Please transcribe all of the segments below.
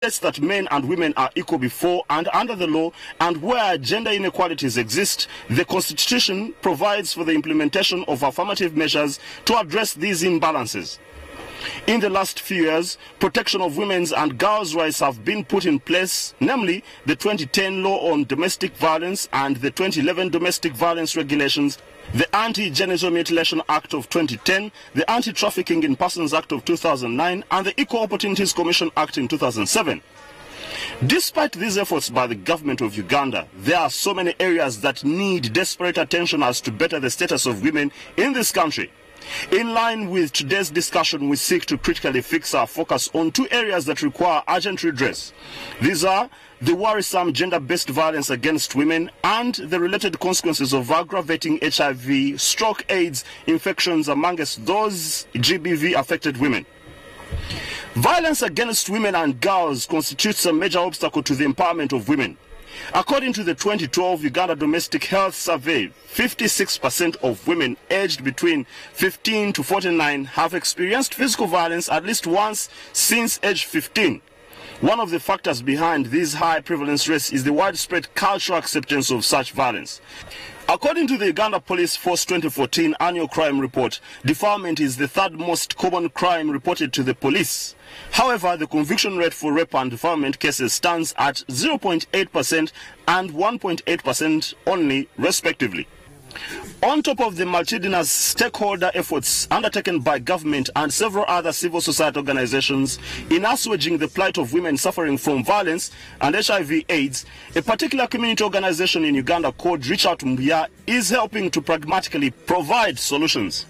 states that men and women are equal before and under the law, and where gender inequalities exist, the Constitution provides for the implementation of affirmative measures to address these imbalances. In the last few years, protection of women's and girls' rights have been put in place, namely the 2010 Law on Domestic Violence and the 2011 Domestic Violence Regulations, the Anti-Genital Mutilation Act of 2010, the Anti-Trafficking in Persons Act of 2009, and the Equal Opportunities Commission Act in 2007. Despite these efforts by the government of Uganda, there are so many areas that need desperate attention as to better the status of women in this country. In line with today's discussion, we seek to critically fix our focus on two areas that require urgent redress. These are the worrisome gender-based violence against women and the related consequences of aggravating HIV, stroke, AIDS infections amongst those GBV-affected women. Violence against women and girls constitutes a major obstacle to the empowerment of women. According to the 2012 Uganda Domestic Health Survey, 56% of women aged between 15 to 49 have experienced physical violence at least once since age 15. One of the factors behind this high prevalence rates is the widespread cultural acceptance of such violence. According to the Uganda Police Force 2014 Annual Crime Report, defilement is the third most common crime reported to the police. However, the conviction rate for rape and defilement cases stands at 0.8% and 1.8% only, respectively. On top of the multitudinous stakeholder efforts undertaken by government and several other civil society organizations in assuaging the plight of women suffering from violence and HIV/AIDS, a particular community organization in Uganda called Reach Out Mbuya is helping to pragmatically provide solutions.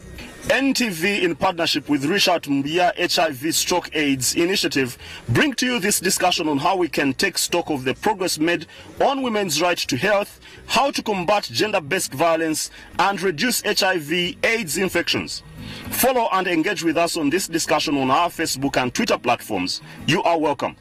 NTV, in partnership with Reach Out Mbuya HIV Stroke AIDS Initiative, bring to you this discussion on how we can take stock of the progress made on women's right to health, how to combat gender-based violence, and reduce HIV/AIDS infections. Follow and engage with us on this discussion on our Facebook and Twitter platforms. You are welcome.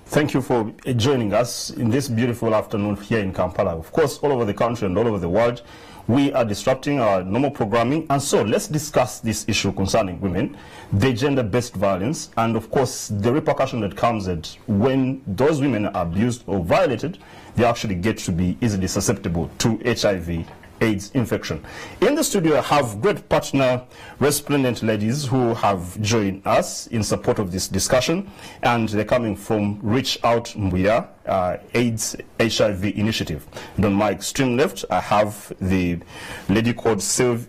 Thank you for joining us in this beautiful afternoon here in Kampala. Of course, all over the country and all over the world, we are disrupting our normal programming. And so let's discuss this issue concerning women, the gender-based violence, and of course, the repercussion that comes at when those women are abused or violated, they actually get to be easily susceptible to HIV/AIDS infection. In the studio, I have great partner, resplendent ladies who have joined us in support of this discussion, and they're coming from Reach Out Mbuya AIDS HIV Initiative. And on my extreme left, I have the lady called Cinderella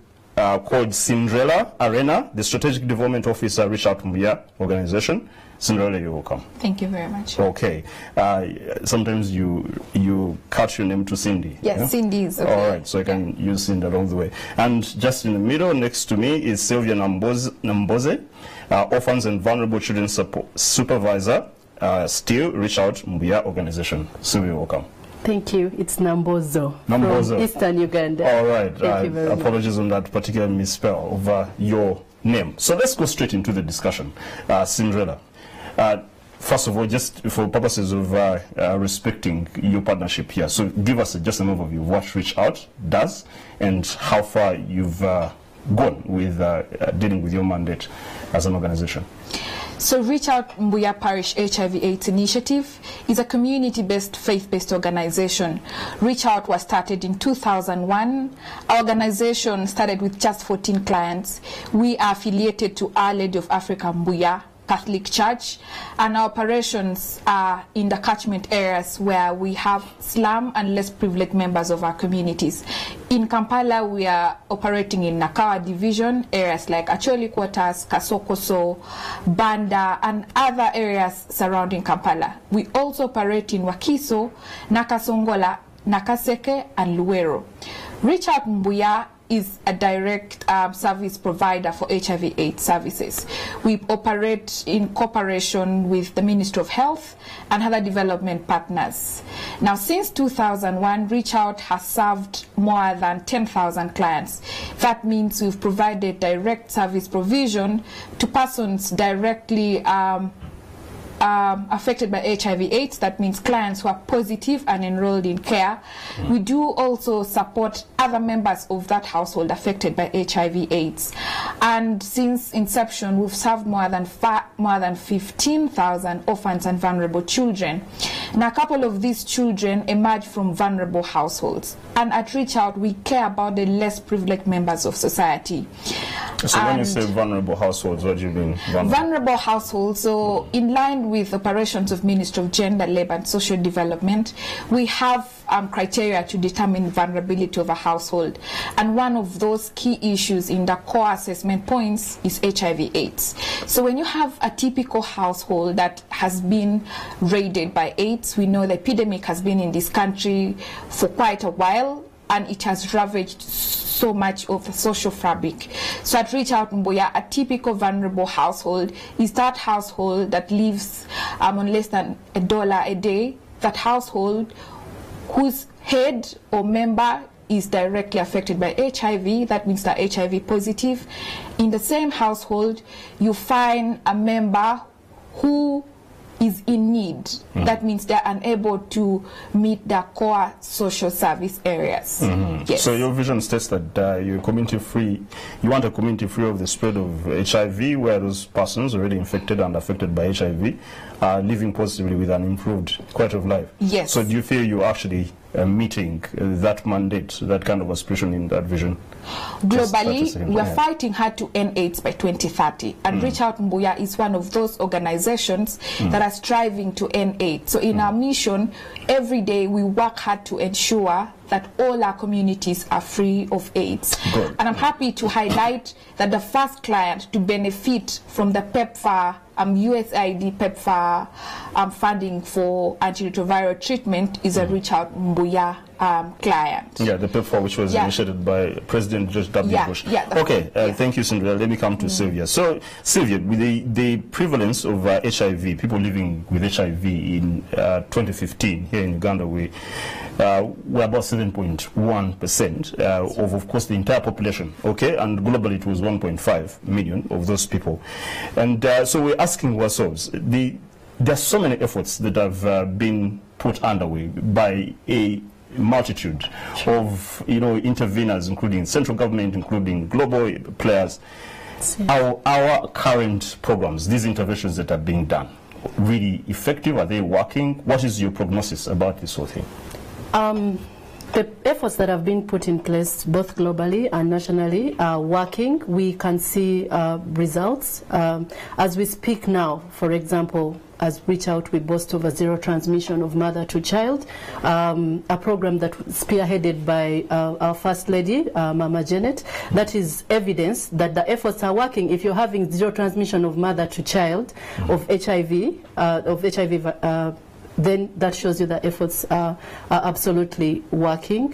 Arena, the Strategic Development Officer, Reach Out Mbuya organization. Cinderella, you're welcome. Thank you very much. Okay. Sometimes you cut your name to Cindy. Yes, yeah? Cindy is okay. All right, so I can use Cindy along the way. And just in the middle, next to me, is Sylvia Namboze, Orphans and Vulnerable Children Supervisor, still Reach Out Mbuya organization. Sylvia, welcome. Thank you. It's Nambozo. Nambozo. From Eastern Uganda. All right. Thank you very much. Apologies on that particular misspell of your name. So let's go straight into the discussion. Cinderella. First of all, just for purposes of respecting your partnership here, so give us just an overview of what Reach Out does and how far you've gone with dealing with your mandate as an organization. So Reach Out Mbuya Parish HIV/AIDS Initiative is a community-based, faith-based organization. Reach Out was started in 2001. Our organization started with just 14 clients. We are affiliated to Our Lady of Africa Mbuya Catholic Church, and our operations are in the catchment areas where we have slum and less privileged members of our communities. In Kampala, we are operating in Nakawa Division, areas like Acholi Quarters, Kasokoso, Banda, and other areas surrounding Kampala. We also operate in Wakiso, Nakasongola, Nakaseke, and Luwero. Reach Out Mbuya is a direct service provider for HIV/AIDS services. We operate in cooperation with the Ministry of Health and other development partners. Now, since 2001, Reach Out has served more than 10,000 clients. That means we've provided direct service provision to persons directly affected by HIV/AIDS, that means clients who are positive and enrolled in care. We do also support other members of that household affected by HIV/AIDS. And since inception, we've served more than 15,000 orphans and vulnerable children. Now, a couple of these children emerge from vulnerable households. And at Reach Out, we care about the less privileged members of society. So when you say vulnerable households, what do you mean? Vulnerable households, so in line with operations of Ministry of Gender, Labour and Social Development, we have criteria to determine vulnerability of a household. And one of those key issues in the core assessment points is HIV/AIDS. So when you have a typical household that has been raided by AIDS, we know the epidemic has been in this country for quite a while, and it has ravaged so much of the social fabric. So at Reach Out Mbuya, a typical vulnerable household is that household that lives on less than $1 a day, that household whose head or member is directly affected by HIV, that means they're HIV positive. In the same household, you find a member who is in need. That means they're unable to meet their core social service areas. Yes. So your vision states that you're community free. You want a community free of the spread of HIV, where those persons already infected and affected by HIV are living positively with an improved quality of life. Yes. So do you feel you're actually meeting that mandate, that kind of aspiration in that vision? Globally, we are fighting hard to end AIDS by 2030, and Reach Out Mbuya is one of those organizations that are striving to end AIDS. So in our mission, every day we work hard to ensure that all our communities are free of AIDS. Good. And I'm happy to highlight that the first client to benefit from the PEPFAR USAID PEPFAR funding for antiretroviral treatment is a Reach Out Mbuya client. Yeah, the PEPFAR, which was initiated by President George W. Bush. Okay, thank you, Cinderella. Let me come to Sylvia. So, Sylvia, with the prevalence of HIV, people living with HIV in 2015 here in Uganda, we're about 7.1% of course, the entire population, okay? And globally, it was 1.5 million of those people. And so we're asking ourselves, there are so many efforts that have been put underway by a multitude of interveners, including central government, including global players. Our current programs, these interventions that are being done, really effective? Are they working? What is your prognosis about this whole thing? The efforts that have been put in place both globally and nationally are working. We can see results. As we speak now, for example, as Reach Out, we boast over zero transmission of mother to child, a program that was spearheaded by our First Lady, Mama Janet. That is evidence that the efforts are working. If you're having zero transmission of mother to child of HIV, then that shows you that efforts are absolutely working.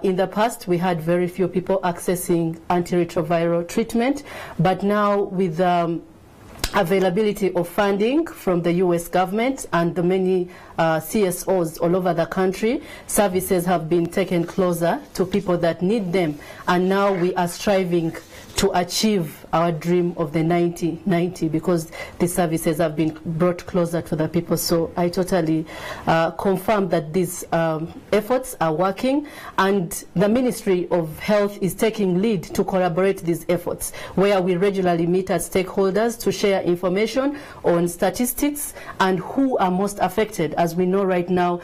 In the past, we had very few people accessing antiretroviral treatment, but now with availability of funding from the US government and the many CSOs all over the country, services have been taken closer to people that need them. And now we are striving to achieve our dream of the 90-90 because the services have been brought closer to the people. So I totally confirm that these efforts are working, and the Ministry of Health is taking lead to collaborate these efforts, where we regularly meet as stakeholders to share information on statistics and who are most affected. As we know right now,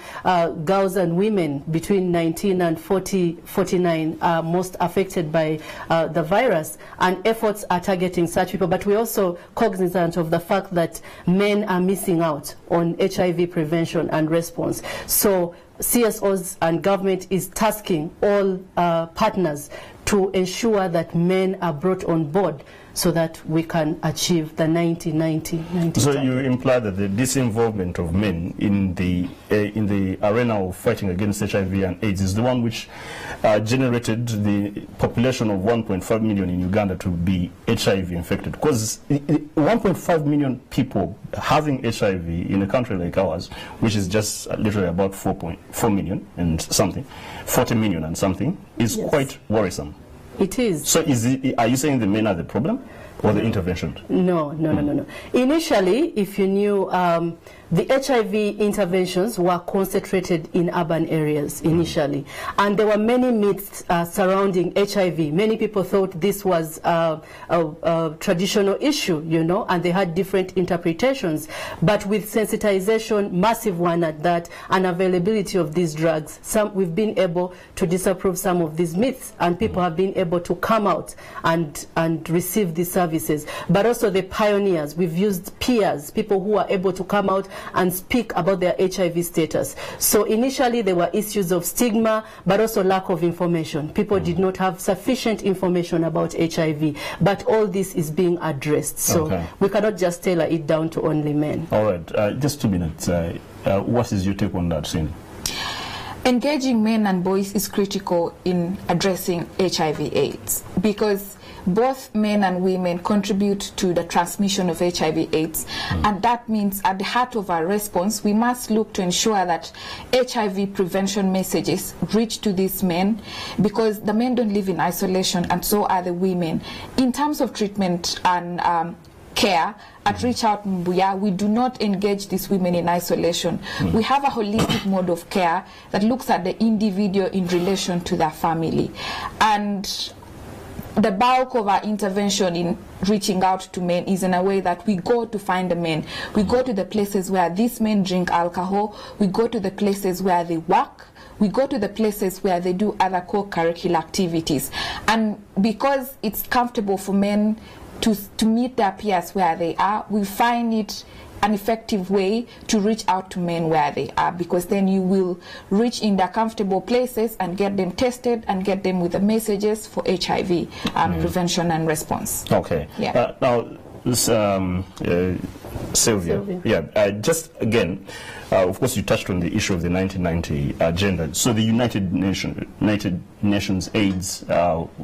girls and women between 19 and 49 are most affected by the virus, and efforts are targeting such people. But we're also cognizant of the fact that men are missing out on HIV prevention and response. So CSOs and government is tasking all partners to ensure that men are brought on board so that we can achieve the 90-90-90. So you imply that the disinvolvement of men in the arena of fighting against HIV and AIDS is the one which generated the population of 1.5 million in Uganda to be HIV infected. Because 1.5 million people having HIV in a country like ours, which is just literally about 4.4 million and something, 40 million and something, is quite worrisome. It is. So are you saying the men are the problem? or the intervention? No. Initially, if you knew, the HIV interventions were concentrated in urban areas initially, and there were many myths surrounding HIV. Many people thought this was a traditional issue, you know, and they had different interpretations. But with sensitization, massive one at that, and availability of these drugs, we've been able to disapprove some of these myths, and people have been able to come out and receive these services. But also the pioneers, we've used peers, people who are able to come out and speak about their HIV status. So initially there were issues of stigma, but also lack of information. People did not have sufficient information about HIV, but all this is being addressed. So we cannot just tailor it down to only men. All right, just 2 minutes. What is your take on that, Cindy? Engaging men and boys is critical in addressing HIV/AIDS because both men and women contribute to the transmission of HIV/AIDS, and that means at the heart of our response, we must look to ensure that HIV prevention messages reach to these men, because the men don't live in isolation, and so are the women. In terms of treatment and care, at Reach Out Mbuya, we do not engage these women in isolation. We have a holistic mode of care that looks at the individual in relation to their family. And the bulk of our intervention in reaching out to men is in a way that we go to find the men. We go to the places where these men drink alcohol. We go to the places where they work. We go to the places where they do other co-curricular activities. And because it's comfortable for men to meet their peers where they are, we find it an effective way to reach out to men where they are, because then you will reach in their comfortable places and get them tested and get them with the messages for HIV prevention and response. Okay. Yeah. Now, Sylvia. Yeah. Just again, of course, you touched on the issue of the 1990 agenda. So the United Nations AIDS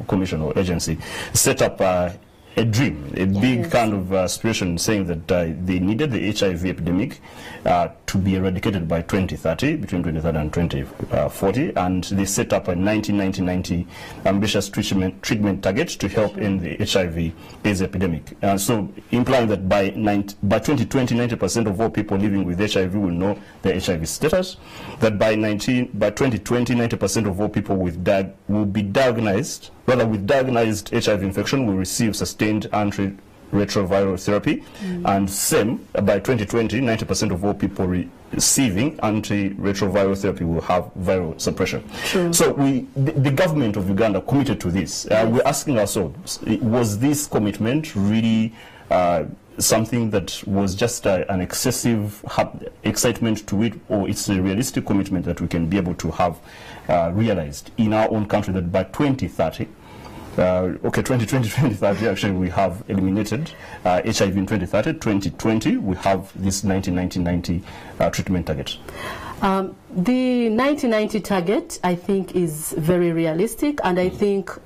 Commission or agency set up a dream, a big kind of aspiration, saying that they needed the HIV epidemic to be eradicated by 2030, between 2030 and 2040, and they set up a 1990 ambitious treatment target to help end the HIV/AIDS epidemic. So implying that by 2020, 90% of all people living with HIV will know their HIV status, that by 2020, 90% of all people will be diagnosed, rather with diagnosed HIV infection will receive sustained antiretroviral therapy, and same, by 2020, 90% of all people receiving antiretroviral therapy will have viral suppression. So the government of Uganda committed to this. We're asking ourselves, was this commitment really something that was just an excessive excitement to it, or it's a realistic commitment that we can be able to have realized in our own country that by 2030, 2030 actually we have eliminated HIV in 2030. 2020 we have this 1990 treatment target. The 1990 target, I think, is very realistic, and I think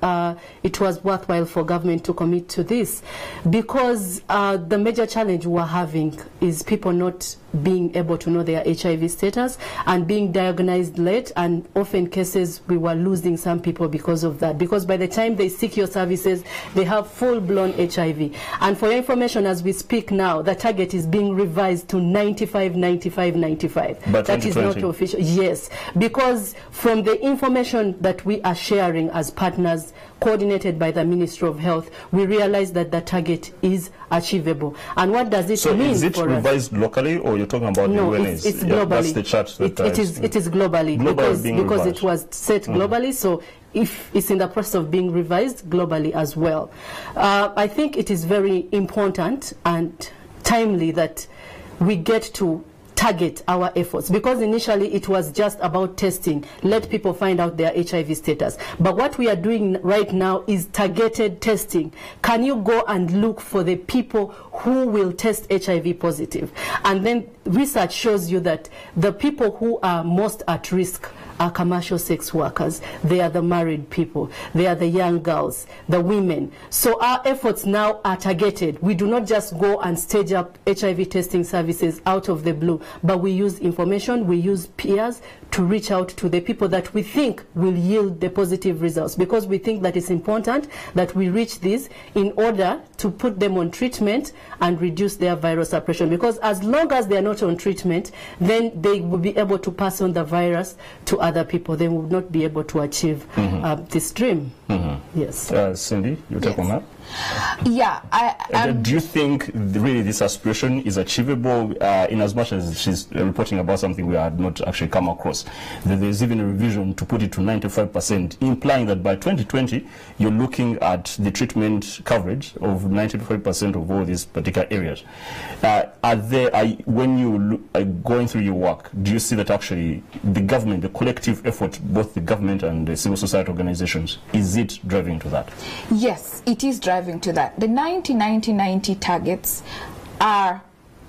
it was worthwhile for government to commit to this, because the major challenge we're having is people not being able to know their HIV status and being diagnosed late, and often cases we were losing some people because of that, because by the time they seek your services they have full-blown HIV. And for your information, as we speak now, the target is being revised to 95, 95, 95. But that is not official. Yes, because from the information that we are sharing as partners coordinated by the Ministry of Health, we realize that the target is achievable. And what does it mean? So is it revised locally, or you're talking about no, the it's globally. That's the chart that it is globally, because it was set globally, so if it's in the process of being revised globally as well. I think it is very important and timely that we get to target our efforts, because initially it was just about testing, let people find out their HIV status. But what we are doing right now is targeted testing. Can you go and look for the people who will test HIV positive? And then research shows you that the people who are most at risk are commercial sex workers. They are the married people. They are the young girls, the women. So our efforts now are targeted. We do not just go and stage up HIV testing services out of the blue, but we use information, we use peers to reach out to the people that we think will yield the positive results, because we think that it's important that we reach these in order to put them on treatment and reduce their viral suppression. Because as long as they are not on treatment, then they will be able to pass on the virus to other people. They will not be able to achieve this dream. Yes. Cindy, you take on that? Yeah. Do you think really this aspiration is achievable, in as much as she's reporting about something we had not actually come across? There's even a revision to put it to 95%, implying that by 2020 you're looking at the treatment coverage of 95% of all these particular areas. When you are going through your work, do you see that actually the government, the collective effort, both the government and the civil society organizations, is it driving to that? Yes, it is driving to that. The 90-90-90 targets are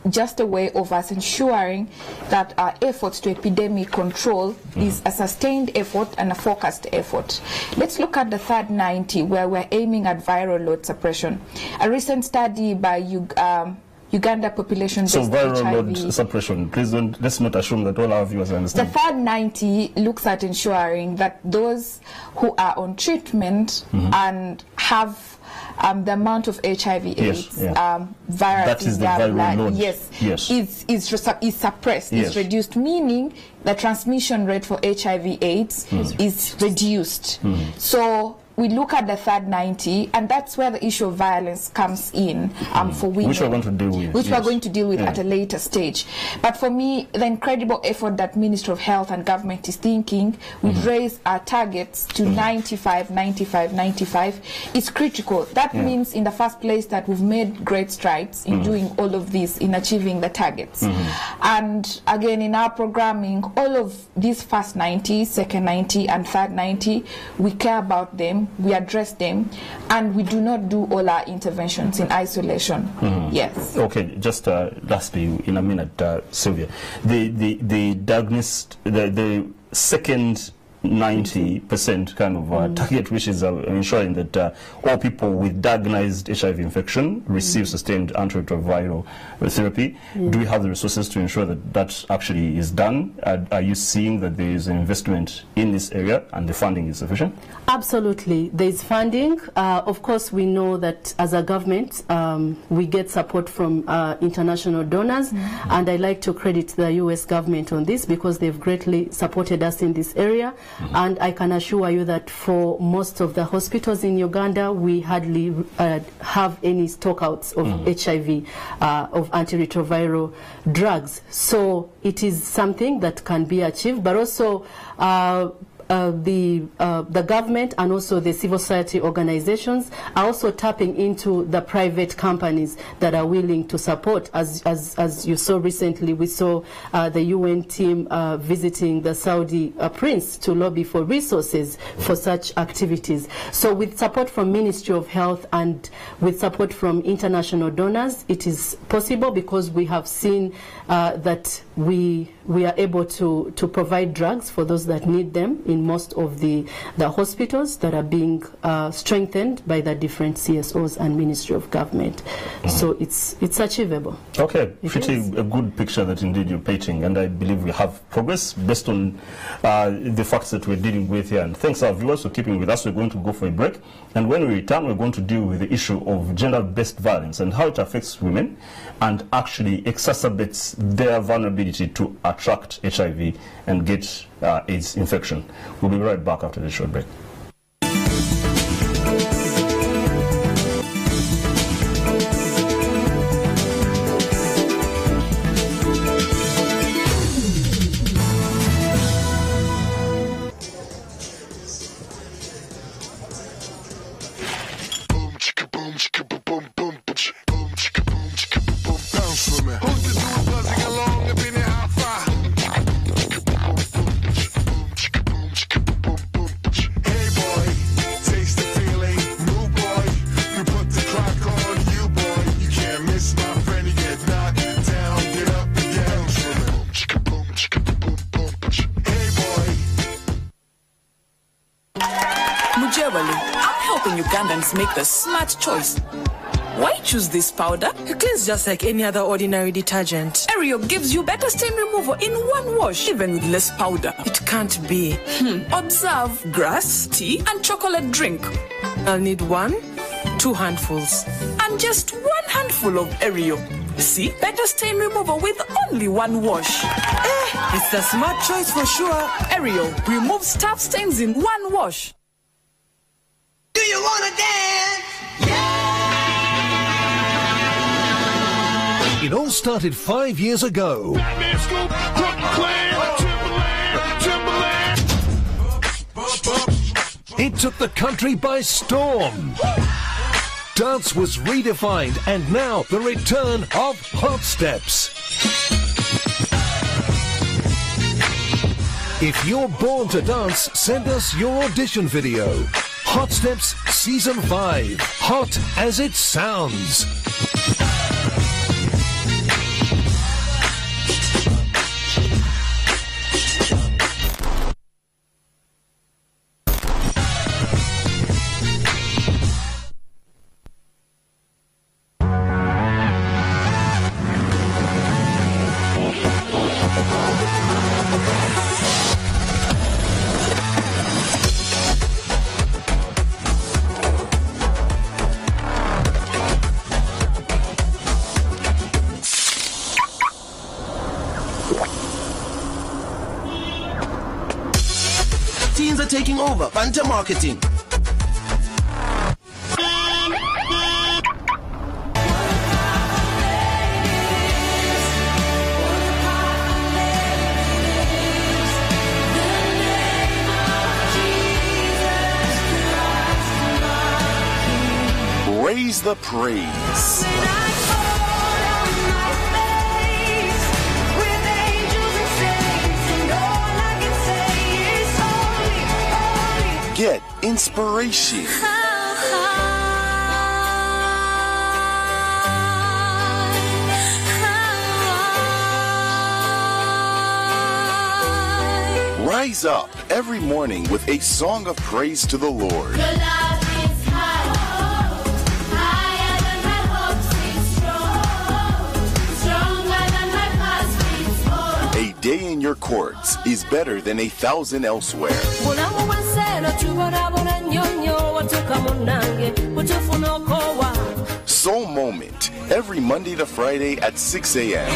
just a way of us ensuring that our efforts to epidemic control is a sustained effort and a focused effort. Let's look at the third 90, where we're aiming at viral load suppression. A recent study by Uganda population-based So viral HIV. load suppression, please let's not assume that all our viewers understand. The third 90 looks at ensuring that those who are on treatment and have the amount of HIV/AIDS virus in their blood, is suppressed, is reduced, meaning the transmission rate for HIV/AIDS is reduced. So we look at the third 90, and that's where the issue of violence comes in for women. Which we're going to deal with. Which we're going to deal with at a later stage. But for me, the incredible effort that Ministry of Health and government is thinking, we'd raise our targets to 95, 95, 95, is critical. That means, in the first place, that we've made great strides in doing all of this, in achieving the targets. And again, in our programming, all of these first 90, second 90, and third 90, we care about them. We address them, and we do not do all our interventions in isolation. Yes. Okay, just lastly, in a minute, Sylvia, the diagnosed, the second 90% kind of target, which is ensuring that all people with diagnosed HIV infection receive sustained antiretroviral therapy. Do we have the resources to ensure that that actually is done? Are you seeing that there is an investment in this area and the funding is sufficient? Absolutely. There is funding. Of course, we know that as a government, we get support from international donors, and I like to credit the US government on this, because they've greatly supported us in this area. And I can assure you that for most of the hospitals in Uganda, we hardly have any stockouts of HIV, of antiretroviral drugs. So it is something that can be achieved, but also the government and also the civil society organizations are also tapping into the private companies that are willing to support. As you saw recently, we saw the UN team visiting the Saudi prince to lobby for resources for such activities. So with support from Ministry of Health and with support from international donors, it is possible, because we have seen that we are able to provide drugs for those that need them in most of the hospitals that are being strengthened by the different CSOs and Ministry of Government. So it's achievable. Okay, a good picture that indeed you're painting, and I believe we have progress based on the facts that we're dealing with here. And thanks our viewers for keeping with us. We're going to go for a break, and when we return, we're going to deal with the issue of gender-based violence and how it affects women and actually exacerbates their vulnerability to attract HIV and get AIDS infection. We'll be right back after this short break. globally. I'm helping Ugandans make the smart choice. Why choose this powder? It cleans just like any other ordinary detergent. Ariel gives you better stain removal in one wash, even with less powder. It can't be. Observe grass, tea, and chocolate drink. I'll need 2 handfuls. And just 1 handful of Ariel. See? Better stain removal with only 1 wash. It's the smart choice for sure. Ariel removes tough stains in 1 wash. Do you wanna dance? It all started 5 years ago. It took the country by storm. Dance was redefined, and now the return of Hot Steps. If you're born to dance, send us your audition video. Hot Steps Season 5. Hot as it sounds. Teens are taking over banter marketing. Raise the praise. Get inspiration. Rise up every morning with a song of praise to the Lord. A day in your courts is better than 1,000 elsewhere. Soul Moment, every Monday to Friday at 6 a.m.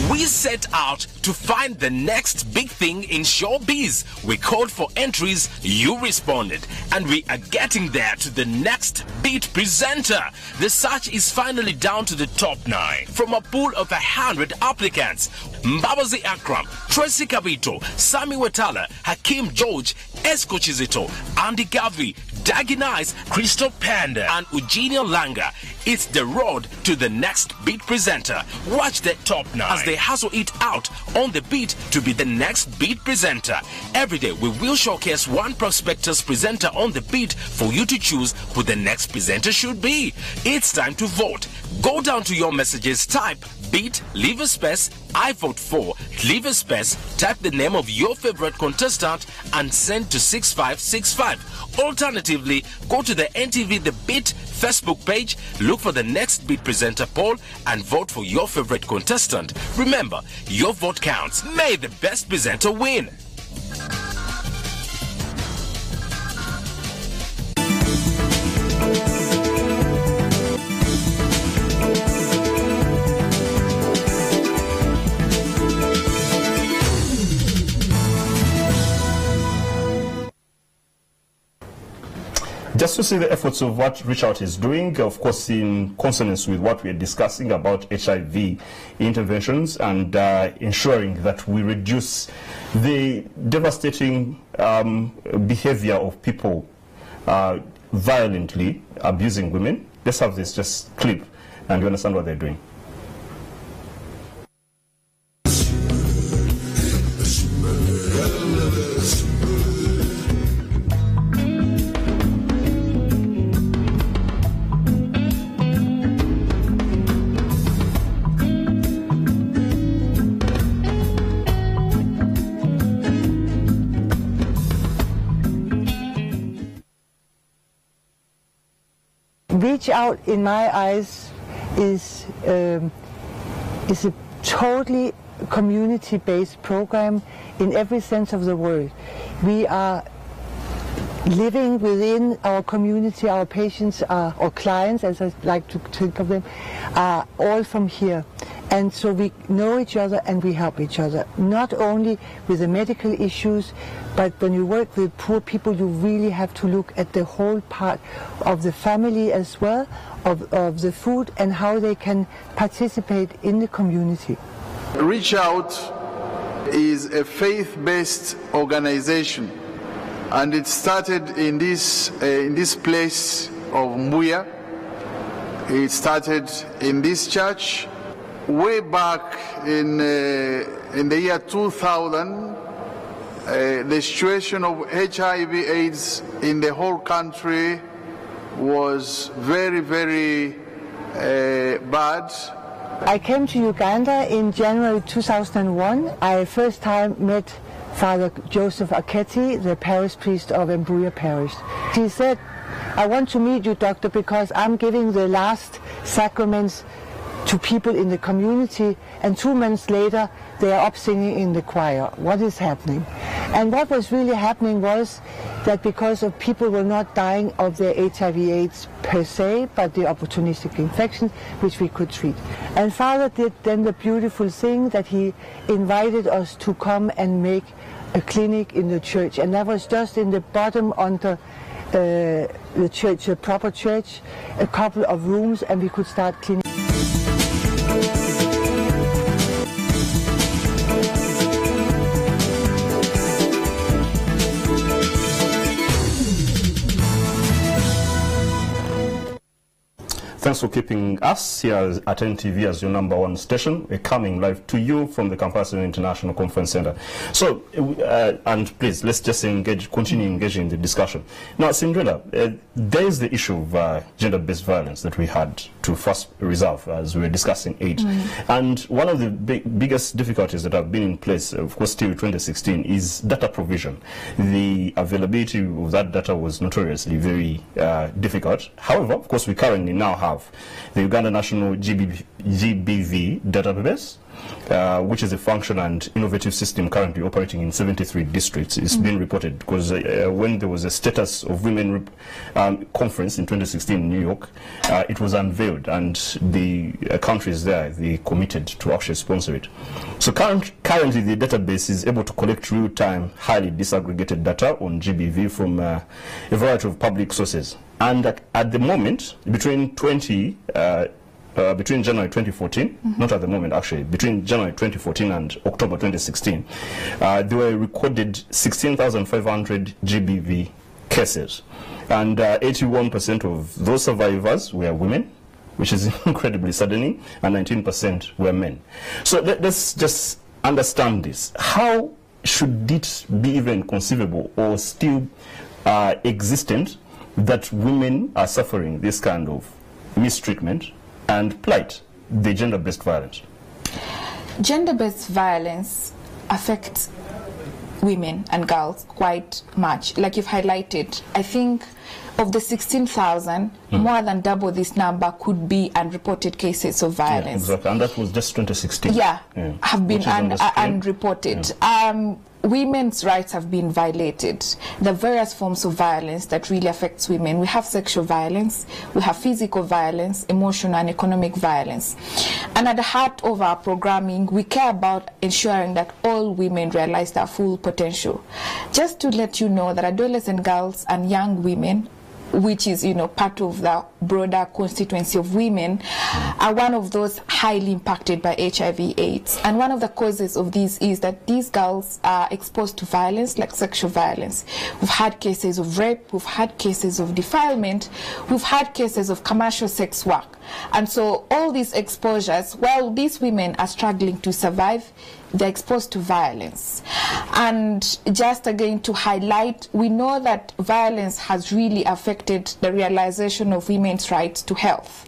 We set out to find the next big thing in showbiz. We called for entries, you responded, and we are getting there to the next beat presenter. The search is finally down to the top 9 from a pool of 100 applicants. Mbabazi Akram, Tracy Kabito, Sami Wetala, Hakim George, Esko Chizito, Andy Gavi, Dagi Nice, Crystal Panda, and Eugenia Langa. It's the road to the next beat presenter. Watch the top 9 as they hustle it out on the beat to be the next beat presenter. Every day we will showcase one prospectus presenter on the beat for you to choose who the next presenter should be. It's time to vote. Go down to your messages, type beat, leave a space, I vote for, leave a space, type the name of your favorite contestant and send to 6565. Alternatively, go to the NTV The Beat Facebook page, look for the next beat presenter poll and vote for your favorite contestant. Remember, your vote counts. May the best presenter win. Just to see the efforts of what Reach Out is doing, of course in consonance with what we are discussing about HIV interventions and ensuring that we reduce the devastating behavior of people violently abusing women. Let's have this just clip and you understand what they're doing. Reach Out, in my eyes, is a totally community-based program in every sense of the word. We are living within our community. Our patients are, or clients, as I like to think of them, are all from here. And so we know each other and we help each other, not only with the medical issues, but when you work with poor people, you really have to look at the whole part of the family as well, of the food, and how they can participate in the community. Reach Out is a faith-based organization, and it started in this place of Mbuya. It started in this church way back in the year 2000. The situation of HIV/AIDS in the whole country was very, very bad. I came to Uganda in January 2001. I first time met Father Joseph Aketi, the parish priest of Mbuya Parish. He said, "I want to meet you, doctor, because I'm giving the last sacraments to people in the community, and 2 months later they are up singing in the choir. What is happening?" And what was really happening was that because of people were not dying of their HIV/AIDS per se, but the opportunistic infection, which we could treat. And Father did then the beautiful thing that he invited us to come and make a clinic in the church, and that was just in the bottom under the church, a proper church, a couple of rooms, and we could start clinic. Thanks for keeping us here at NTV as your #1 station. We're coming live to you from the Kampala International Conference Center. So, and please, let's just continue engaging in the discussion. Now, Cinderella, there is the issue of gender-based violence that we had to first resolve as we were discussing AIDS. And one of the biggest difficulties that have been in place, of course, till 2016, is data provision. The availability of that data was notoriously very difficult. However, of course, we currently now have the Uganda National GBV database, which is a functional and innovative system currently operating in 73 districts. It's been reported because when there was a Status of Women conference in 2016 in New York, it was unveiled, and the countries there, they committed to actually sponsor it. So currently the database is able to collect real-time, highly disaggregated data on GBV from a variety of public sources. And at the moment, between January 2014, not at the moment actually, between January 2014 and October 2016, there were recorded 16,500 GBV cases. And 81% of those survivors were women, which is incredibly saddening, and 19% were men. So let's just understand this. How should it be even conceivable or still existent that women are suffering this kind of mistreatment and plight, the gender-based violence? Gender-based violence affects women and girls quite much. Like you've highlighted, I think of the 16,000, more than double this number could be unreported cases of violence. Yeah, exactly, and that was just 2016. Yeah, have been unreported. Women's rights have been violated. The various forms of violence that really affects women. We have sexual violence, we have physical violence, emotional and economic violence. And at the heart of our programming, we care about ensuring that all women realize their full potential. Just to let you know that adolescent girls and young women, which is, part of the broader constituency of women, are one of those highly impacted by HIV/AIDS. And one of the causes of this is that these girls are exposed to violence, like sexual violence. We've had cases of rape, we've had cases of defilement, we've had cases of commercial sex work. And so all these exposures, while these women are struggling to survive, they're exposed to violence. And just again to highlight, we know that violence has really affected the realization of women's rights to health.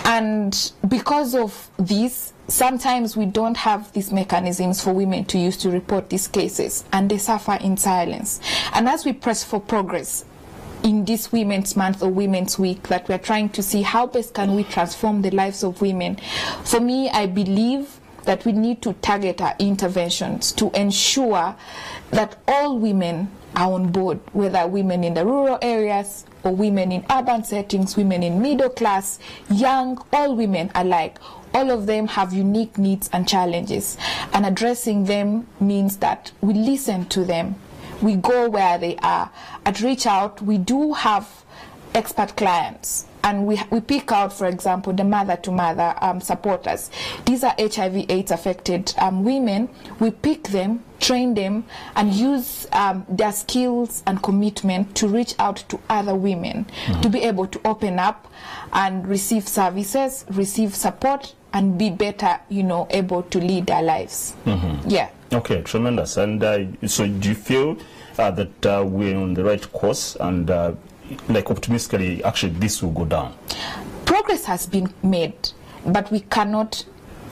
And because of this, sometimes we don't have these mechanisms for women to use to report these cases, and they suffer in silence. And as we press for progress, in this Women's Month or Women's Week that we're trying to see how best can we transform the lives of women. For me, I believe that we need to target our interventions to ensure that all women are on board, whether women in the rural areas or women in urban settings, women in middle class, young, all women alike. All of them have unique needs and challenges, and addressing them means that we listen to them. We go where they are. At Reach Out, we do have expert clients, and we pick out, for example, the mother-to-mother supporters. These are HIV/AIDS affected women. We pick them, train them, and use their skills and commitment to reach out to other women, to be able to open up and receive services, receive support, and be better, able to lead their lives. Yeah. Okay, tremendous. And so do you feel that we're on the right course and like optimistically actually this will go down? Progress has been made, but we cannot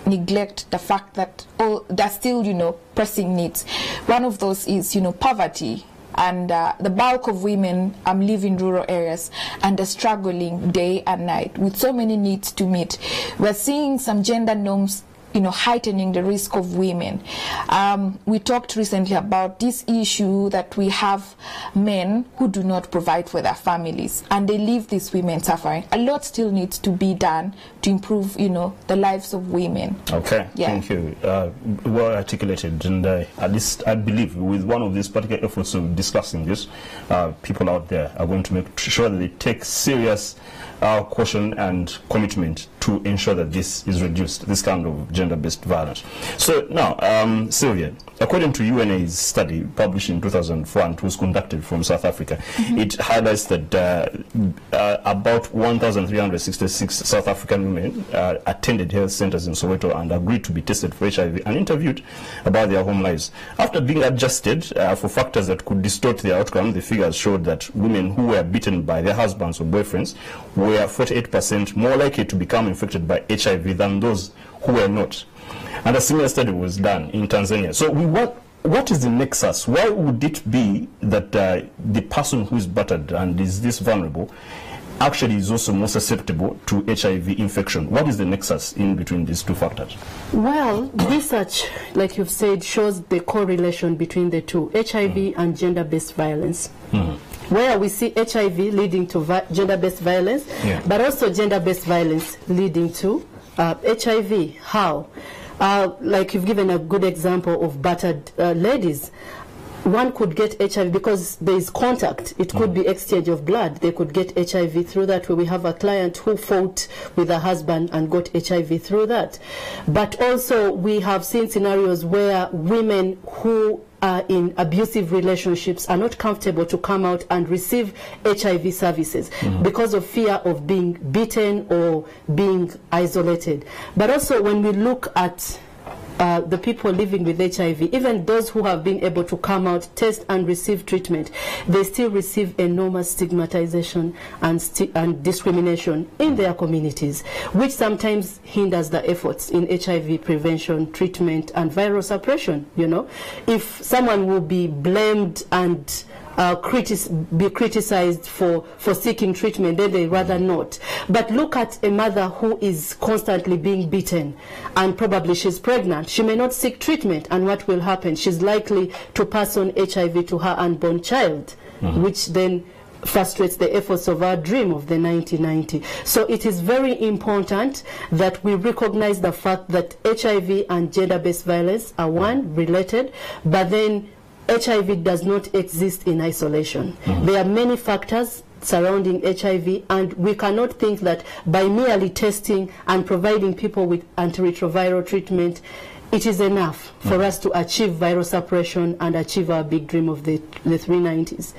neglect the fact that there's still pressing needs. One of those is poverty, and the bulk of women live in rural areas and are struggling day and night with so many needs to meet. We're seeing some gender norms heightening the risk of women. We talked recently about this issue that we have men who do not provide for their families, and they leave these women suffering. A lot still needs to be done to improve, the lives of women. Okay, yeah. Thank you. Well articulated, and at least I believe with one of these particular efforts of discussing this, people out there are going to make sure that they take serious caution and commitment to ensure that this is reduced, this kind of gender-based violence. So now, Sylvia, according to UNA's study published in 2004 and it was conducted from South Africa, it highlights that about 1,366 South African women attended health centers in Soweto and agreed to be tested for HIV and interviewed about their home lives. After being adjusted for factors that could distort their outcome, the figures showed that women who were beaten by their husbands or boyfriends were 48% more likely to become infected by HIV than those who were not. And a similar study was done in Tanzania. So what is the nexus? Why would it be that the person who is battered and is this vulnerable actually is also more susceptible to HIV infection? What is the nexus in between these two factors? Well, research, like you've said, shows the correlation between the two, HIV and gender-based violence. Where we see HIV leading to gender-based violence, but also gender-based violence leading to HIV. How? Like you've given a good example of battered ladies. One could get HIV because there is contact. It could be exchange of blood. They could get HIV through that. We have a client who fought with her husband and got HIV through that. But also we have seen scenarios where women who are in abusive relationships are not comfortable to come out and receive HIV services because of fear of being beaten or being isolated. But also when we look at the people living with HIV, even those who have been able to come out, test and receive treatment, they still receive enormous stigmatization and discrimination in their communities, which sometimes hinders the efforts in HIV prevention, treatment, and viral suppression. If someone will be blamed and be criticized for seeking treatment, then they rather not. But look at a mother who is constantly being beaten and probably she's pregnant. She may not seek treatment, and what will happen? She's likely to pass on HIV to her unborn child, which then frustrates the efforts of our dream of the 1990. So it is very important that we recognize the fact that HIV and gender-based violence are related, but then HIV does not exist in isolation. There are many factors surrounding HIV, and we cannot think that by merely testing and providing people with antiretroviral treatment, it is enough for us to achieve viral suppression and achieve our big dream of the 390s.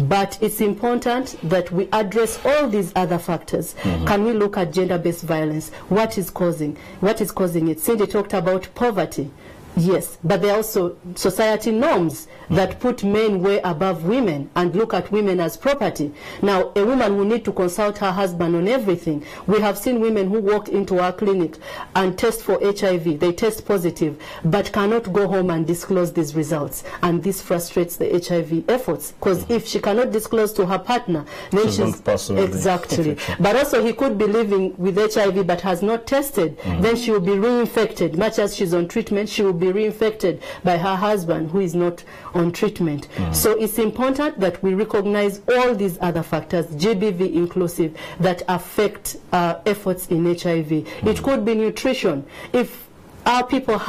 But it's important that we address all these other factors. Can we look at gender-based violence? What is causing it? Cindy talked about poverty. Yes, but there are also society norms that put men way above women and look at women as property. Now, a woman will need to consult her husband on everything. We have seen women who walk into our clinic and test for HIV. They test positive, but cannot go home and disclose these results. And this frustrates the HIV efforts, because if she cannot disclose to her partner, then she's exactly. But also, he could be living with HIV but has not tested. Then she will be reinfected. Much as she's on treatment, she will be reinfected by her husband who is not on treatment. So it's important that we recognize all these other factors, GBV inclusive, that affect efforts in HIV. It could be nutrition. If our people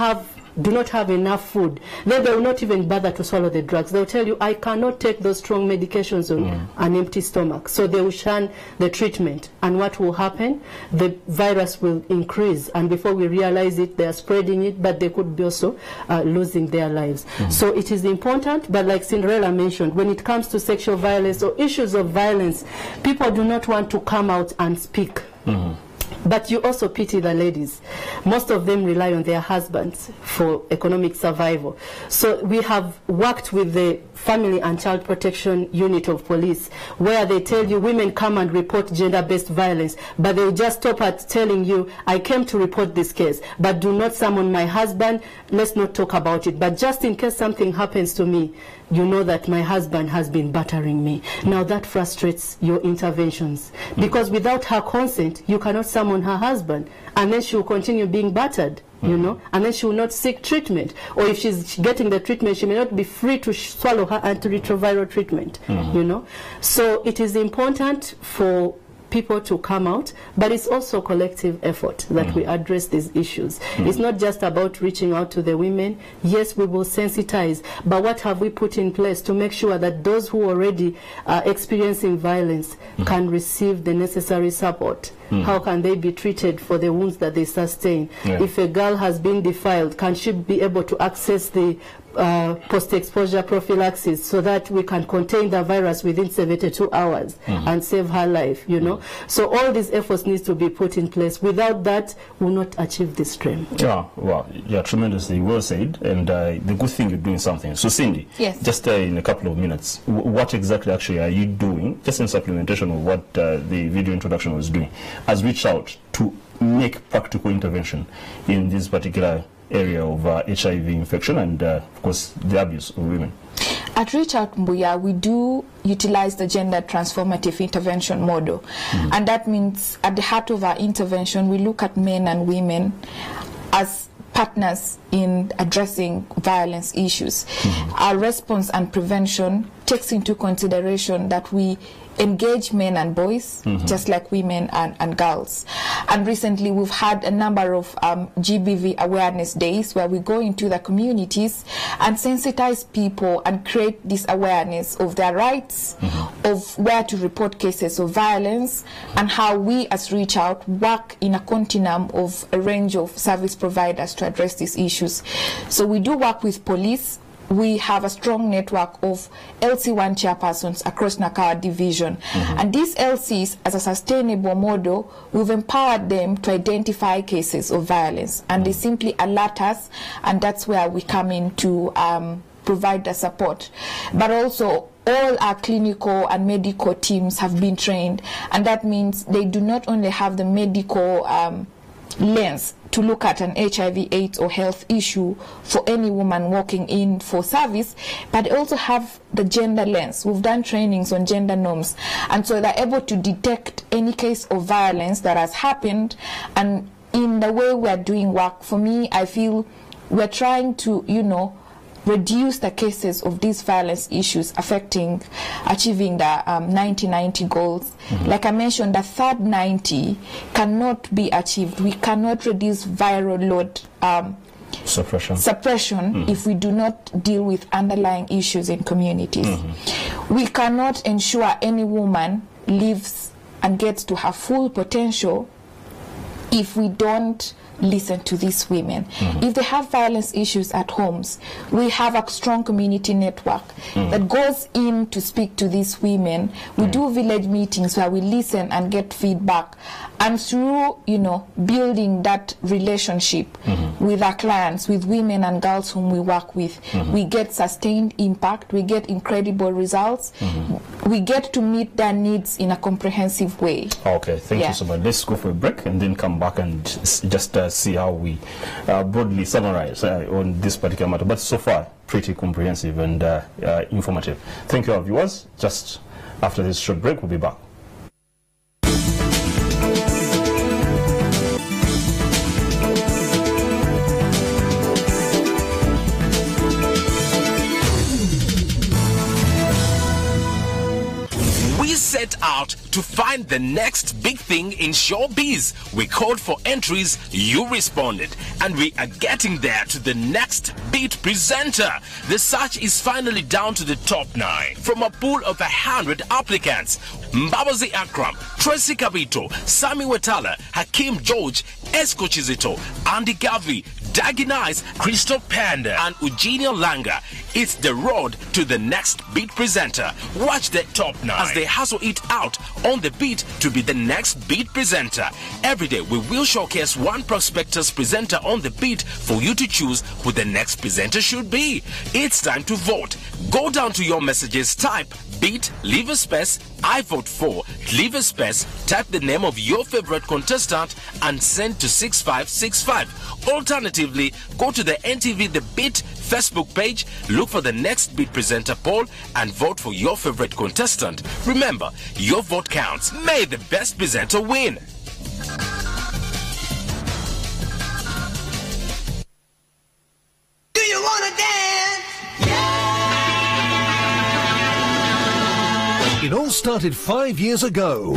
do not have enough food, then they will not even bother to swallow the drugs. They'll tell you, I cannot take those strong medications on an empty stomach. So they will shun the treatment. And what will happen? The virus will increase. And before we realize it, they are spreading it, but they could be also losing their lives. So it is important, but like Cinderella mentioned, when it comes to sexual violence or issues of violence, people do not want to come out and speak. But you also pity the ladies. Most of them rely on their husbands for economic survival. So we have worked with the Family and Child Protection Unit of Police, where they tell you women come and report gender-based violence, but they'll just stop at telling you, I came to report this case, but do not summon my husband, let's not talk about it. But just in case something happens to me, you know that my husband has been battering me. Now that frustrates your interventions, because without her consent, you cannot summon her husband, and then she will continue being battered, you know, and then she will not seek treatment. Or if she's getting the treatment, she may not be free to swallow her antiretroviral treatment, you know. So it is important for people to come out, but it's also collective effort that we address these issues. It's not just about reaching out to the women. Yes, we will sensitize, but what have we put in place to make sure that those who already are experiencing violence can receive the necessary support? How can they be treated for the wounds that they sustain? If a girl has been defiled, can she be able to access the post-exposure prophylaxis so that we can contain the virus within 72 hours and save her life, you know? So all these efforts need to be put in place. Without that, we'll not achieve this dream. Tremendously well said, and the good thing you're doing something. So Cindy, just in a couple of minutes, what exactly actually are you doing, just in supplementation of what the video introduction was doing, has reached out to make practical intervention in this particular area of HIV infection and, of course, the abuse of women? At Reach Out Mbuya, we do utilize the gender transformative intervention model. And that means at the heart of our intervention, we look at men and women as partners in addressing violence issues. Our response and prevention takes into consideration that we engage men and boys, just like women and girls. And recently we've had a number of GBV awareness days where we go into the communities and sensitize people and create this awareness of their rights, of where to report cases of violence, and how we as Reach Out work in a continuum of a range of service providers to address these issues. So we do work with police. We have a strong network of LC1 chairpersons across Nakawa division. And these LCs, as a sustainable model, we've empowered them to identify cases of violence. And they simply alert us, and that's where we come in to provide the support. But also, all our clinical and medical teams have been trained, and that means they do not only have the medical lens to look at an HIV/AIDS or health issue for any woman walking in for service, but also have the gender lens. We've done trainings on gender norms, and so they're able to detect any case of violence that has happened. And in the way we're doing work, for me, I feel we're trying to, you know, reduce the cases of these violence issues affecting achieving the 90-90 goals. Like I mentioned, the third 90 cannot be achieved. We cannot reduce viral load suppression if we do not deal with underlying issues in communities. We cannot ensure any woman lives and gets to her full potential if we don't listen to these women. If they have violence issues at homes, we have a strong community network that goes in to speak to these women. We do village meetings where we listen and get feedback, and through, you know, building that relationship, with our clients, with women and girls whom we work with. We get sustained impact, we get incredible results, we get to meet their needs in a comprehensive way. Okay, thank you so much. Let's go for a break and then come back and just see how we broadly summarize on this particular matter. But so far, pretty comprehensive and informative. Thank you, our viewers. Just after this short break, we'll be back. Set out to find the next big thing in showbiz. We called for entries, you responded, and we are getting there to the next beat presenter. The search is finally down to the top 9 from a pool of 100 applicants. Mbabazi Akram, Tracy Kabito, Sami Wetala, Hakim George, Esko Chizito, Andy Gavi, Dagi Nice, Christoph Panda, and Eugenia Langa. It's the road to the next beat presenter. Watch the top 9 as they hustle it out on the beat to be the next beat presenter. Every day we will showcase one prospectus presenter on the beat for you to choose who the next presenter should be. It's time to vote. Go down to your messages, type beat, leave a space, I vote for, leave a space, type the name of your favorite contestant and send to 6565. Alternatively, go to the NTV The Beat Facebook page, look for the next beat presenter poll and vote for your favorite contestant. Remember, your vote counts. May the best presenter win. Do you wanna dance? It all started 5 years ago.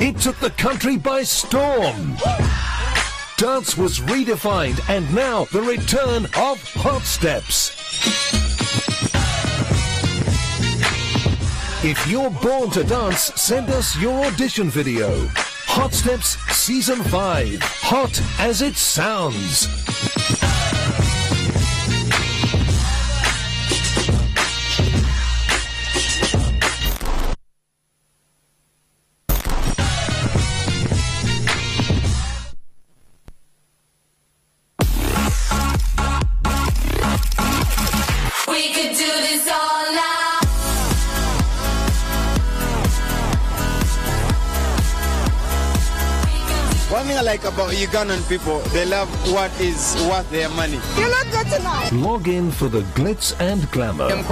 It took the country by storm. Dance was redefined, and now the return of Hot Steps. If you're born to dance, send us your audition video. Hot Steps Season 5. Hot as it sounds. One thing I like about Ugandan people, they love what is worth their money. You look good tonight. Log in for the glitz and glamour. I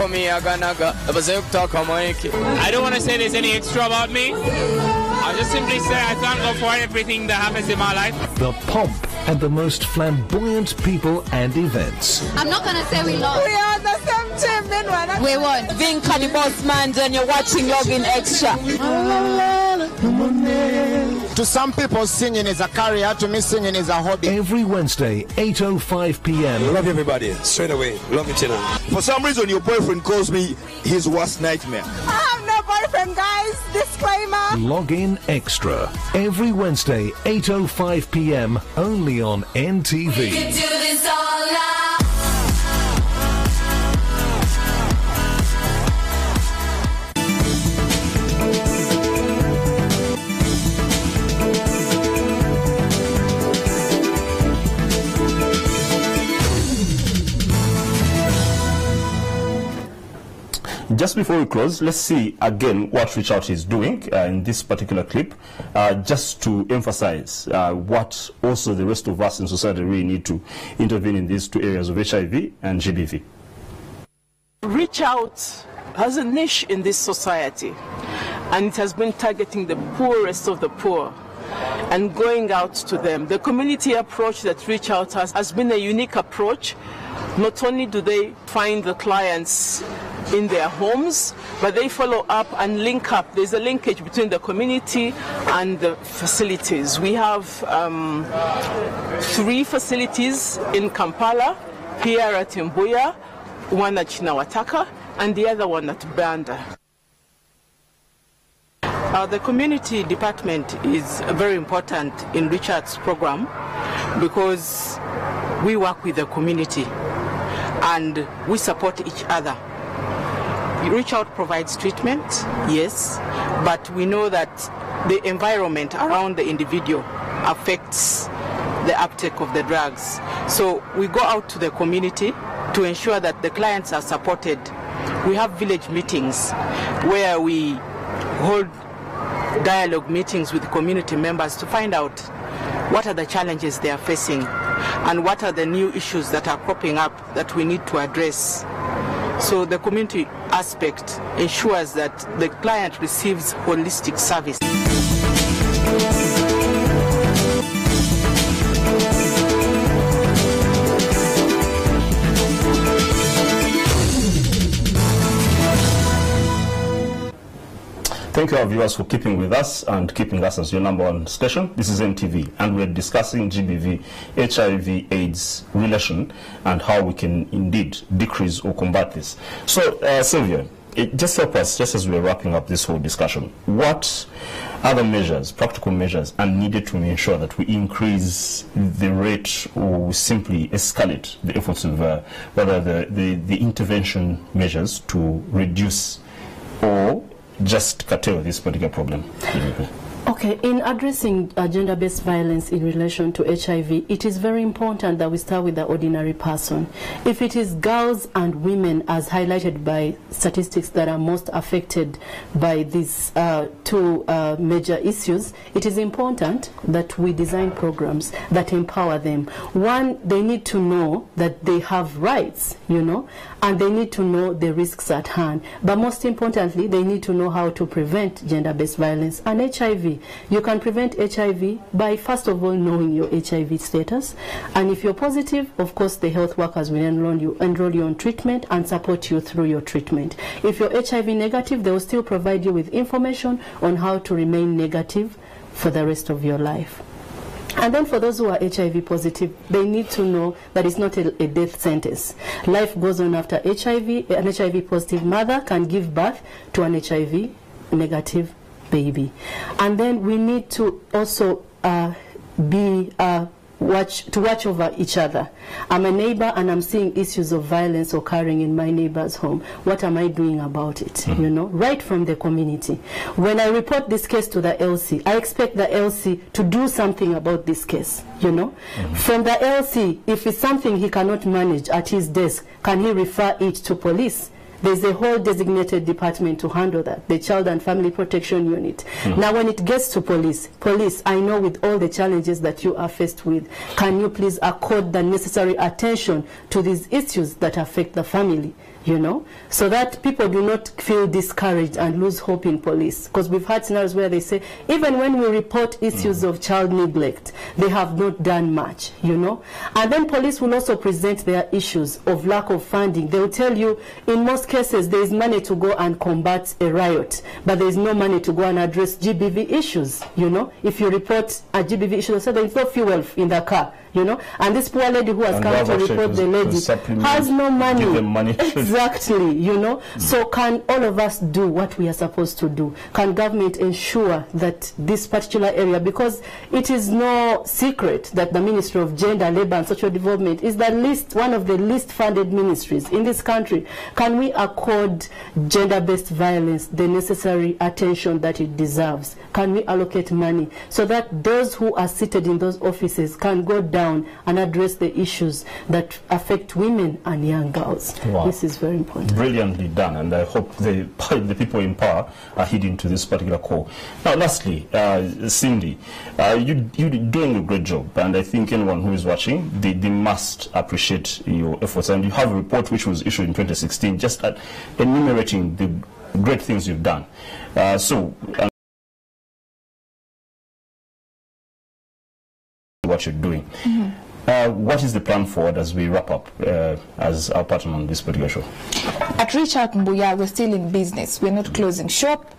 don't want to say there's any extra about me. I'll just simply say I thank God for everything that happens in my life. The pomp and the most flamboyant people and events. I'm not going to say we lost. We are the same team, meanwhile. We won. Vinka the boss man, and you're watching Login Extra. To some people, singing is a career. To me, singing is a hobby. Every Wednesday, 8:05 p.m. Love everybody. Straight away. Love it, Tina. For some reason, your boyfriend calls me his worst nightmare. I have no boyfriend, guys. Disclaimer. Login Extra. Every Wednesday, 8:05 p.m. only on NTV. We can do this all night. Just before we close, let's see again what Reach Out is doing in this particular clip, just to emphasize what also the rest of us in society really need to intervene in these two areas of HIV and GBV. Reach Out has a niche in this society, and it has been targeting the poorest of the poor and going out to them. The community approach that Reach Out has been a unique approach. Not only do they find the clients in their homes, but they follow up and link up. There's a linkage between the community and the facilities. We have 3 facilities in Kampala, here at Mbuya, one at Chinawataka, and the other one at Banda. The community department is very important in Reach Out's program because we work with the community and we support each other. Reach Out provides treatment, yes, but we know that the environment around the individual affects the uptake of the drugs. So we go out to the community to ensure that the clients are supported. We have village meetings where we hold dialogue meetings with community members to find out what are the challenges they are facing and what are the new issues that are cropping up that we need to address. So the community aspect ensures that the client receives holistic service. Thank you, our viewers, for keeping with us and keeping us as your #1 station. This is NTV, and we're discussing GBV, HIV/AIDS relation, and how we can indeed decrease or combat this. So, Sylvia, just help us, just as we're wrapping up this whole discussion, what other measures, practical measures, are needed to ensure that we increase the rate or simply escalate the efforts of whether the intervention measures to reduce or just curtail this particular problem? Okay, in addressing gender-based violence in relation to HIV, it is very important that we start with the ordinary person. If it is girls and women, as highlighted by statistics, that are most affected by these two major issues, it is important that we design programs that empower them. One, they need to know that they have rights, you know, and they need to know the risks at hand. But most importantly, they need to know how to prevent gender-based violence and HIV. You can prevent HIV by, first of all, knowing your HIV status. And if you're positive, of course, the health workers will enroll you on treatment and support you through your treatment. If you're HIV negative, they will still provide you with information on how to remain negative for the rest of your life. And then for those who are HIV positive, they need to know that it's not a death sentence. Life goes on after HIV. An HIV positive mother can give birth to an HIV negative baby. And then we need to also watch over each other. I'm a neighbor and I'm seeing issues of violence occurring in my neighbor's home. What am I doing about it? You know, right from the community. When I report this case to the LC, I expect the LC to do something about this case, you know. From the LC, if it's something he cannot manage at his desk, can he refer it to police? There's a whole designated department to handle that, the Child and Family Protection Unit. Now, when it gets to police, I know with all the challenges that you are faced with, can you please accord the necessary attention to these issues that affect the family? You know, so that people do not feel discouraged and lose hope in police. Because we've had scenarios where they say, even when we report issues of child neglect, they have not done much, you know. And then police will also present their issues of lack of funding. They will tell you, in most cases, there is money to go and combat a riot, but there is no money to go and address GBV issues, you know. If you report a GBV issue, they say there is no fuel in the car, you know. And this poor lady who has come to report the lady has no money. Exactly, you know. So can all of us do what we are supposed to do? Can government ensure that this particular area, because it is no secret that the Ministry of Gender, Labour and Social Development is one of the least funded ministries in this country. Can we accord gender-based violence the necessary attention that it deserves? Can we allocate money so that those who are seated in those offices can go down and address the issues that affect women and young girls? Wow. This is very important. Brilliantly done, and I hope the people in power are heeding to this particular call. Now, lastly, Cindy, you're doing a great job, and I think anyone who is watching, they must appreciate your efforts. And you have a report which was issued in 2016, just enumerating the great things you've done. What you're doing. What is the plan forward as we wrap up as our partner on this particular show? At Reach Out Mbuya, we're still in business. We're not closing shop.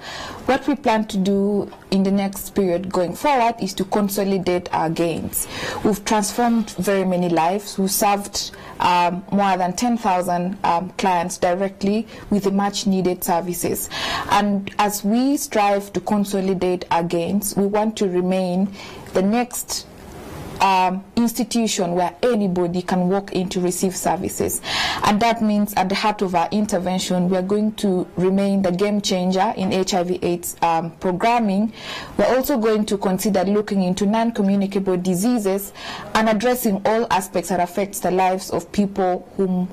What we plan to do in the next period going forward is to consolidate our gains. We've transformed very many lives. We've served more than 10,000 clients directly with the much needed services. And as we strive to consolidate our gains, we want to remain the next institution where anybody can walk in to receive services. And that means at the heart of our intervention, we are going to remain the game changer in HIV/AIDS programming. We're also going to consider looking into non-communicable diseases and addressing all aspects that affects the lives of people whom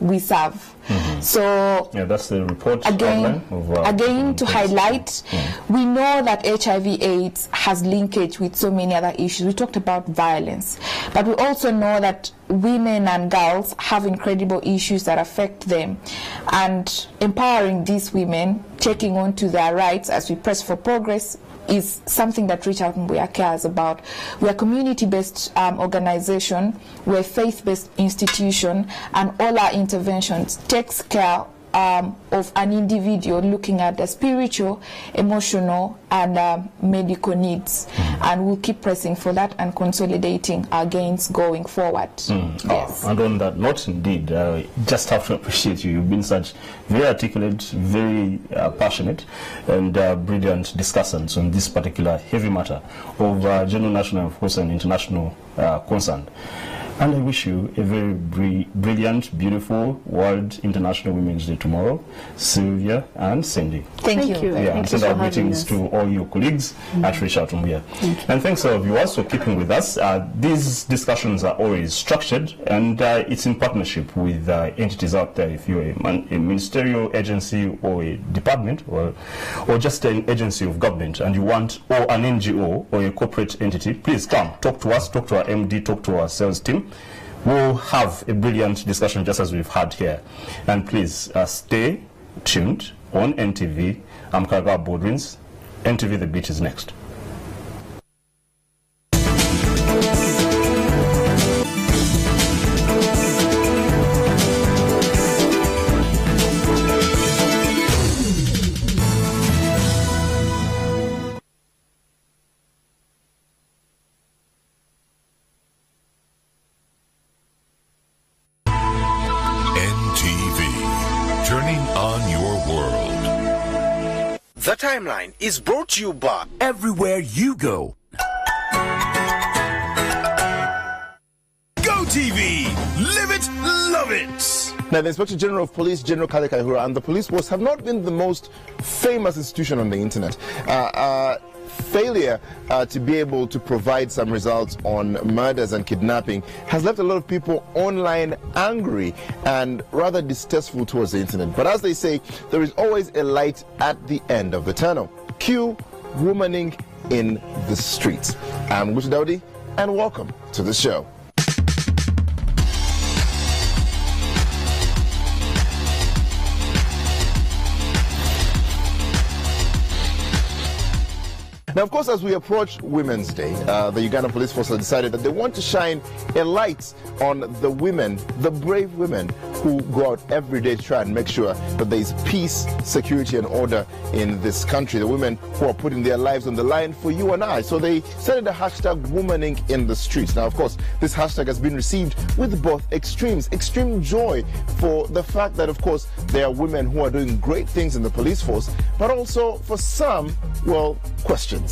we serve. So yeah, that's the report again to highlight, we know that HIV/AIDS has linkage with so many other issues. We talked about violence, but we also know that women and girls have incredible issues that affect them, and empowering these women, taking on to their rights as we press for progress, is something that Reach Out Mbuya cares about. We're a community-based organization, we're a faith-based institution, and all our interventions takes care of an individual looking at the spiritual, emotional, and medical needs. And we'll keep pressing for that and consolidating our gains going forward. Yes. And on that note, indeed, just have to appreciate you. You've been such very articulate, very passionate, and brilliant discussants on this particular heavy matter of general national, of course, and international concern. And I wish you a very brilliant, beautiful World International Women's Day tomorrow, Sylvia and Cindy. Thank you. Yeah, and send our greetings to all your colleagues at Reach Out Mbuya. And thanks our viewers for keeping with us. These discussions are always structured, and it's in partnership with entities out there. If you're a ministerial agency or a department or just an agency of government, and you want, or an NGO or a corporate entity, please come, talk to us, talk to our MD, talk to our sales team. We'll have a brilliant discussion just as we've had here. And please stay tuned on NTV. I'm Karaga Bodwins. NTV The Beat is next. The Timeline is brought to you by Everywhere You Go. Go TV! Live it, love it! Now, the Inspector General of Police, General Kale Kaihura, and the police force have not been the most famous institution on the internet. Failure to be able to provide some results on murders and kidnapping has left a lot of people online angry and rather distasteful towards the internet. But as they say, there is always a light at the end of the tunnel. Cue womaning in the streets. I'm Gucci Daudi, and welcome to the show. Now, of course, as we approach Women's Day, the Uganda Police Force has decided that they want to shine a light on the women, the brave women who go out every day to try and make sure that there is peace, security, and order in this country. The women who are putting their lives on the line for you and I. So they started the hashtag womaning in the streets. Now, of course, this hashtag has been received with both extremes. Extreme joy for the fact that, of course, there are women who are doing great things in the police force, but also for some, well, questions.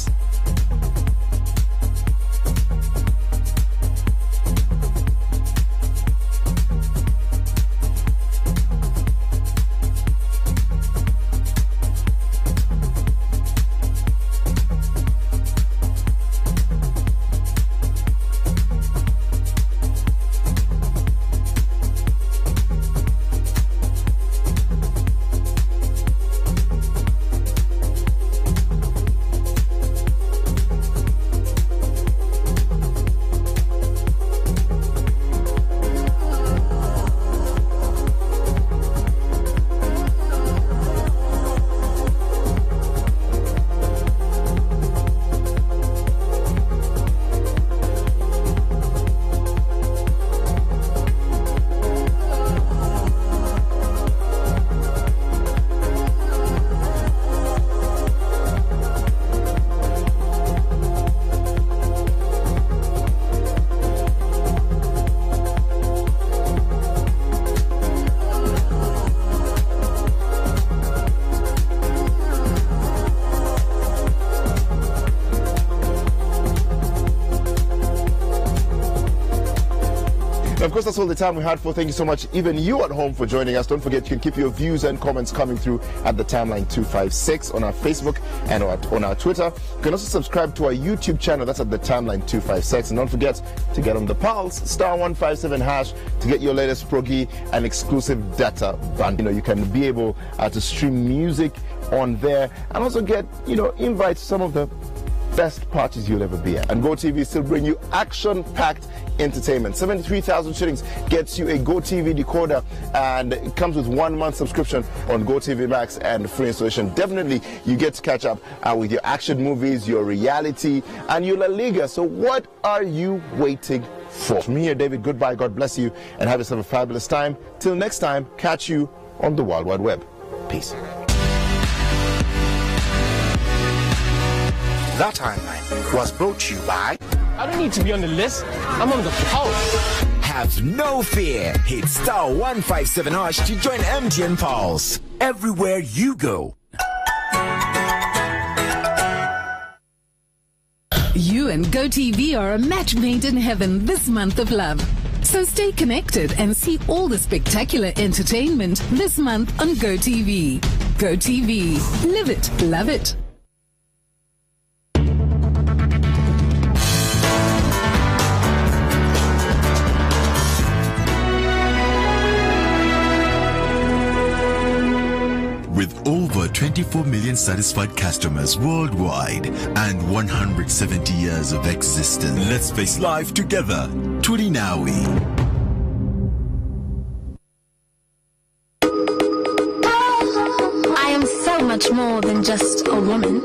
of course, that's all the time we had for. Thank you so much, even you at home, for joining us. Don't forget, you can keep your views and comments coming through at the Timeline 256 on our Facebook and on our Twitter. You can also subscribe to our YouTube channel. That's at the Timeline 256. And don't forget to get on the pulse, star 157 hash, to get your latest proggy and exclusive data bundle. You can be able to stream music on there and also get, invite some of the best parties you'll ever be at. And GoTV still bring you action-packed entertainment. 73,000 shillings gets you a GoTV decoder, and it comes with 1 month subscription on GoTV Max and free installation. Definitely, you get to catch up with your action movies, your reality, and your La Liga. So what are you waiting for? From me here, David, goodbye, God bless you, and have yourself a fabulous time. Till next time, catch you on the Wild Wide Web. Peace. That Timeline was brought to you by... I don't need to be on the list. I'm on the pulse. Have no fear. Hit star 157 hash to join MTN Pulse. Everywhere you go. You and GoTV are a match made in heaven this month of love. So stay connected and see all the spectacular entertainment this month on GoTV. GoTV. Live it. Love it. With over 24 million satisfied customers worldwide and 170 years of existence, let's face life together. Turinawi. I am so much more than just a woman.